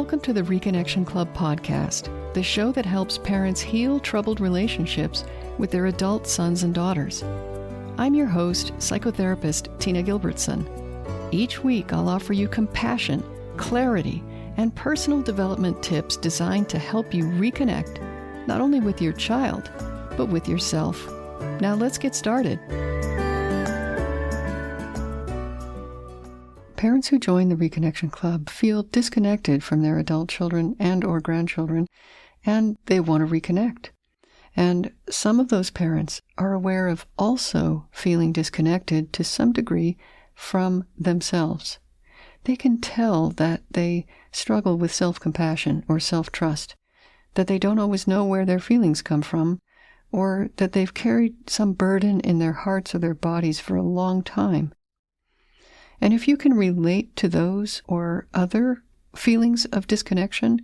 Welcome to the Reconnection Club podcast, the show that helps parents heal troubled relationships with their adult sons and daughters. I'm your host, psychotherapist Tina Gilbertson. Each week, I'll offer you compassion, clarity, and personal development tips designed to help you reconnect, not only with your child, but with yourself. Now let's get started. Parents who join the Reconnection Club feel disconnected from their adult children and or grandchildren, and they want to reconnect. And some of those parents are aware of also feeling disconnected to some degree from themselves. They can tell that they struggle with self-compassion or self-trust, that they don't always know where their feelings come from, or that they've carried some burden in their hearts or their bodies for a long time. And if you can relate to those or other feelings of disconnection,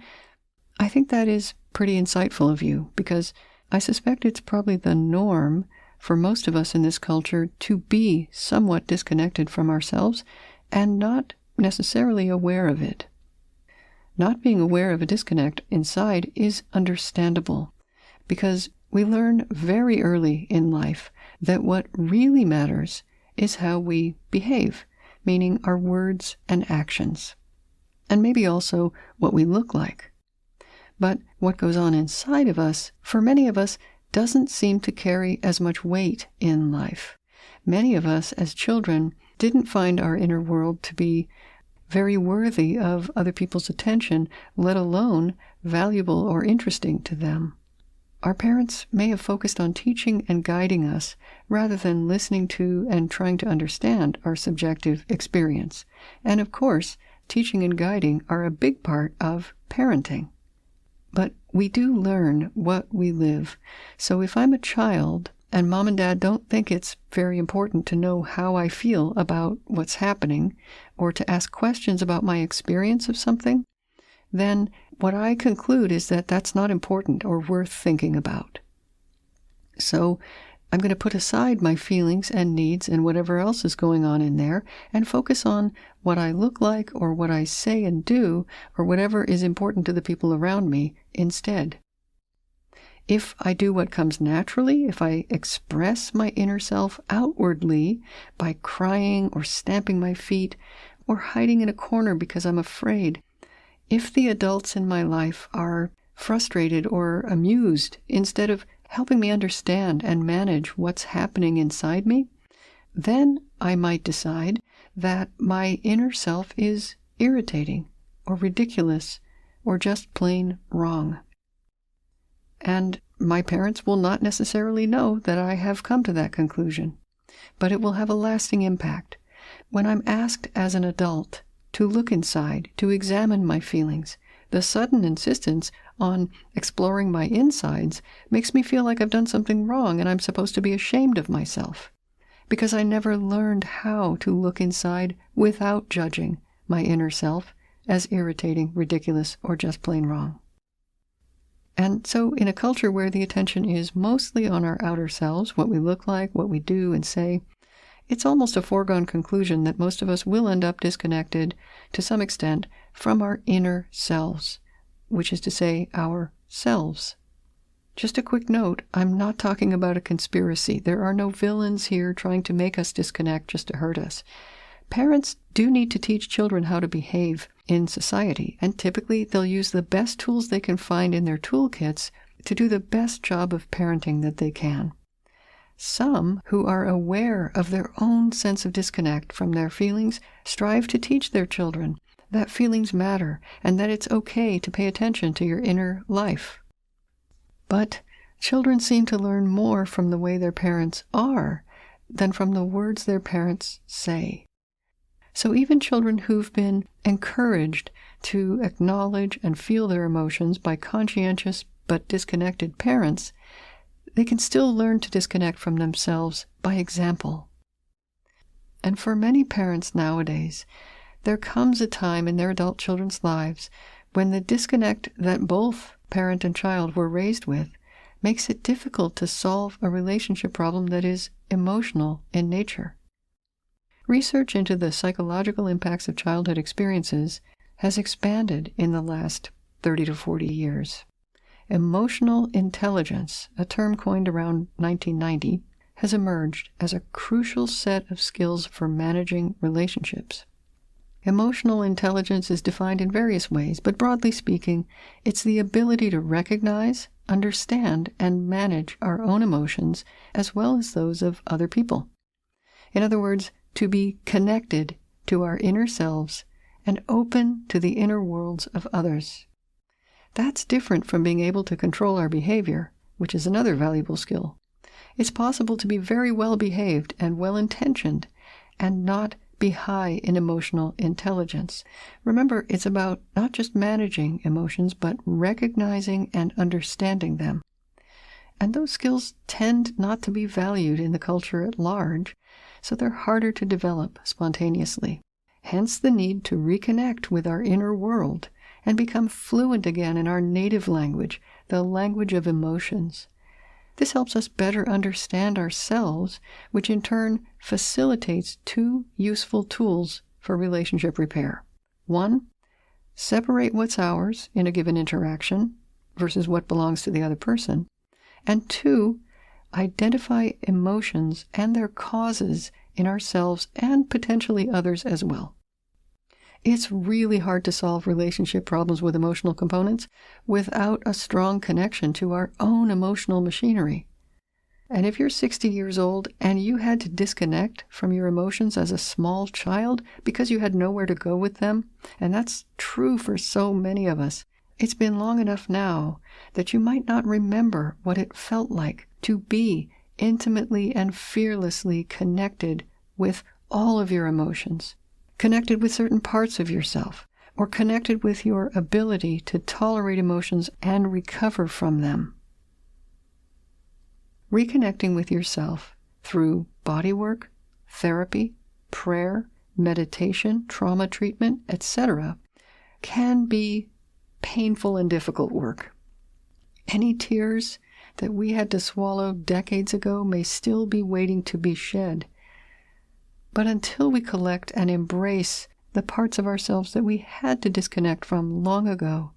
I think that is pretty insightful of you, because I suspect it's probably the norm for most of us in this culture to be somewhat disconnected from ourselves and not necessarily aware of it. Not being aware of a disconnect inside is understandable, because we learn very early in life that what really matters is how we behave, meaning our words and actions, and maybe also what we look like. But what goes on inside of us, for many of us, doesn't seem to carry as much weight in life. Many of us, as children, didn't find our inner world to be very worthy of other people's attention, let alone valuable or interesting to them. Our parents may have focused on teaching and guiding us rather than listening to and trying to understand our subjective experience. And of course, teaching and guiding are a big part of parenting. But we do learn what we live. So if I'm a child and mom and dad don't think it's very important to know how I feel about what's happening or to ask questions about my experience of something, then what I conclude is that that's not important or worth thinking about. So I'm going to put aside my feelings and needs and whatever else is going on in there and focus on what I look like or what I say and do or whatever is important to the people around me instead. If I do what comes naturally, if I express my inner self outwardly by crying or stamping my feet or hiding in a corner because I'm afraid, if the adults in my life are frustrated or amused instead of helping me understand and manage what's happening inside me, then I might decide that my inner self is irritating or ridiculous or just plain wrong. And my parents will not necessarily know that I have come to that conclusion, but it will have a lasting impact. When I'm asked as an adult to look inside, to examine my feelings, the sudden insistence on exploring my insides makes me feel like I've done something wrong and I'm supposed to be ashamed of myself, because I never learned how to look inside without judging my inner self as irritating, ridiculous, or just plain wrong. And so in a culture where the attention is mostly on our outer selves, what we look like, what we do and say, it's almost a foregone conclusion that most of us will end up disconnected to some extent from our inner selves, which is to say, our selves. Just a quick note, I'm not talking about a conspiracy. There are no villains here trying to make us disconnect just to hurt us. Parents do need to teach children how to behave in society, and typically they'll use the best tools they can find in their toolkits to do the best job of parenting that they can. Some who are aware of their own sense of disconnect from their feelings strive to teach their children that feelings matter and that it's okay to pay attention to your inner life. But children seem to learn more from the way their parents are than from the words their parents say. So even children who've been encouraged to acknowledge and feel their emotions by conscientious but disconnected parents, they can still learn to disconnect from themselves by example. And for many parents nowadays, there comes a time in their adult children's lives when the disconnect that both parent and child were raised with makes it difficult to solve a relationship problem that is emotional in nature. Research into the psychological impacts of childhood experiences has expanded in the last 30 to 40 years. Emotional intelligence, a term coined around 1990, has emerged as a crucial set of skills for managing relationships. Emotional intelligence is defined in various ways, but broadly speaking, it's the ability to recognize, understand, and manage our own emotions as well as those of other people. In other words, to be connected to our inner selves and open to the inner worlds of others. That's different from being able to control our behavior, which is another valuable skill. It's possible to be very well behaved and well-intentioned and not be high in emotional intelligence. Remember, it's about not just managing emotions, but recognizing and understanding them. And those skills tend not to be valued in the culture at large, so they're harder to develop spontaneously. Hence the need to reconnect with our inner world and become fluent again in our native language, the language of emotions. This helps us better understand ourselves, which in turn facilitates two useful tools for relationship repair. One, separate what's ours in a given interaction versus what belongs to the other person. And two, identify emotions and their causes in ourselves and potentially others as well. It's really hard to solve relationship problems with emotional components without a strong connection to our own emotional machinery. And if you're 60 years old and you had to disconnect from your emotions as a small child because you had nowhere to go with them, and that's true for so many of us, it's been long enough now that you might not remember what it felt like to be intimately and fearlessly connected with all of your emotions. Connected with certain parts of yourself, or connected with your ability to tolerate emotions and recover from them. Reconnecting with yourself through bodywork, therapy, prayer, meditation, trauma treatment, etc., can be painful and difficult work. Any tears that we had to swallow decades ago may still be waiting to be shed. But until we collect and embrace the parts of ourselves that we had to disconnect from long ago,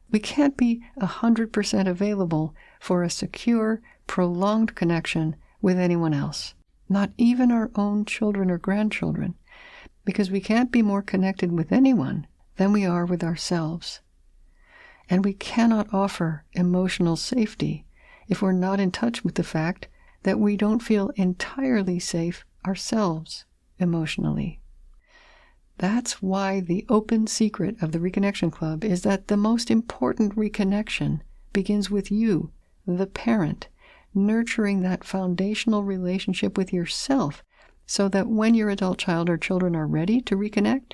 we can't be 100% available for a secure, prolonged connection with anyone else, not even our own children or grandchildren, because we can't be more connected with anyone than we are with ourselves. And we cannot offer emotional safety if we're not in touch with the fact that we don't feel entirely safe ourselves emotionally. That's why the open secret of the Reconnection Club is that the most important reconnection begins with you, the parent, nurturing that foundational relationship with yourself so that when your adult child or children are ready to reconnect,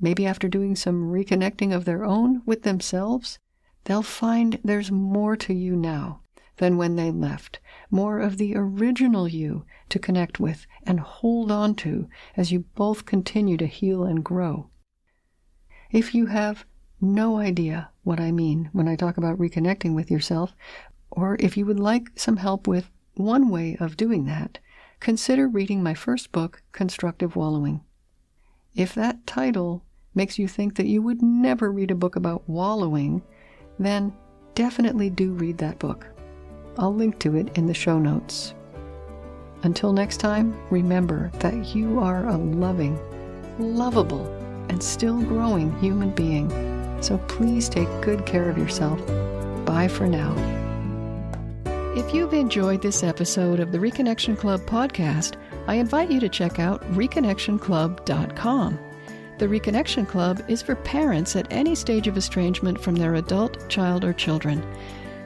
maybe after doing some reconnecting of their own with themselves, they'll find there's more to you now than when they left, more of the original you to connect with and hold on to as you both continue to heal and grow. If you have no idea what I mean when I talk about reconnecting with yourself, or if you would like some help with one way of doing that, consider reading my first book, Constructive Wallowing. If that title makes you think that you would never read a book about wallowing, then definitely do read that book. I'll link to it in the show notes. Until next time, remember that you are a loving, lovable, and still growing human being. So please take good care of yourself. Bye for now. If you've enjoyed this episode of the Reconnection Club podcast, I invite you to check out ReconnectionClub.com. The Reconnection Club is for parents at any stage of estrangement from their adult, child, or children.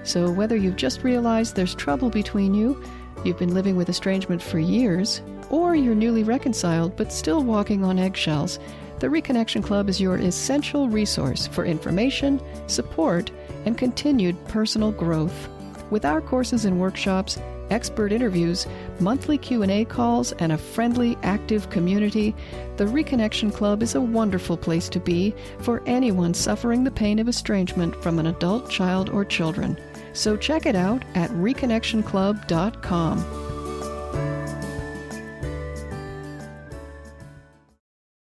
So whether you've just realized there's trouble between you, you've been living with estrangement for years, or you're newly reconciled but still walking on eggshells, the Reconnection Club is your essential resource for information, support, and continued personal growth. With our courses and workshops, expert interviews, monthly Q&A calls, and a friendly, active community, the Reconnection Club is a wonderful place to be for anyone suffering the pain of estrangement from an adult, child, or children. So check it out at ReconnectionClub.com.